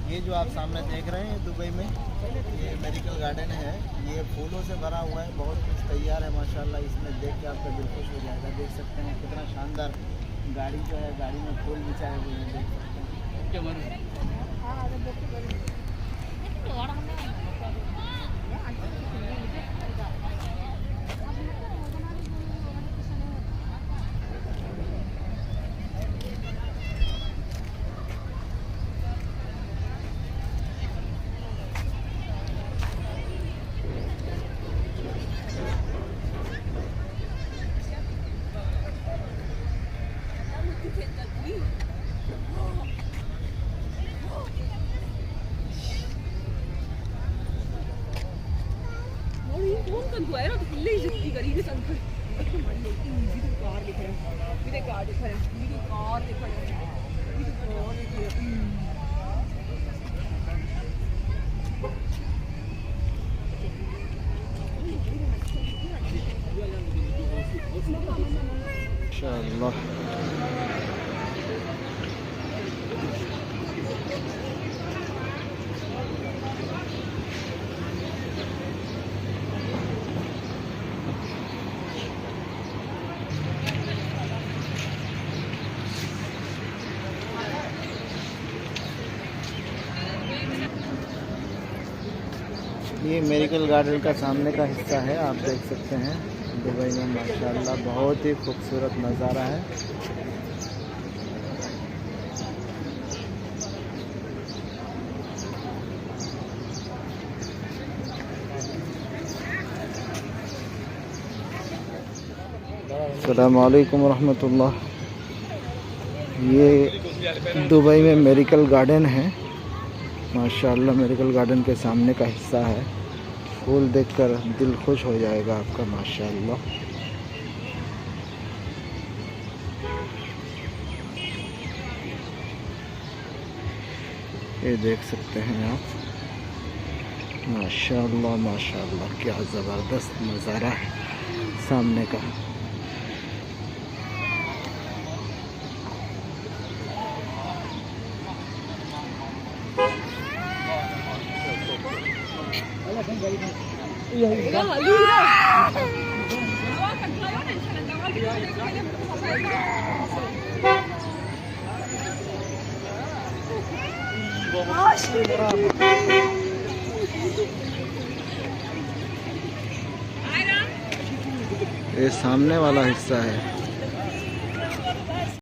ये जो आप सामने देख रहे हैं दुबई में, ये मेडिकल गार्डन है। ये फूलों से भरा हुआ है, बहुत कुछ तैयार है माशाल्लाह। इसमें देख के आपका दिल खुश हो जाएगा। देख सकते हैं कितना शानदार गाड़ी जो है, गाड़ी में फूल बिछाए हुए हैं, देख सकते हैं। Kan gue era tuh lezen tiga ini sampai itu mana ini itu car दिख रहा है, ये कार दिख रहा है, ये कार दिख रहा है, ये कार दिख रहा है। माशाल्लाह। ये मेडिकल गार्डन का सामने का हिस्सा है, आप देख सकते हैं दुबई में माशाल्लाह बहुत ही खूबसूरत नज़ारा है। अस्सलामु अलैकुम रहमतुल्लाह। ये दुबई में मेडिकल गार्डन है माशाल्लाह। मेडिकल गार्डन के सामने का हिस्सा है। फूल देखकर दिल खुश हो जाएगा आपका माशाल्लाह। ये देख सकते हैं आप माशाल्लाह माशाल्लाह, क्या ज़बरदस्त नज़ारा है सामने का। ये सामने वाला हिस्सा है।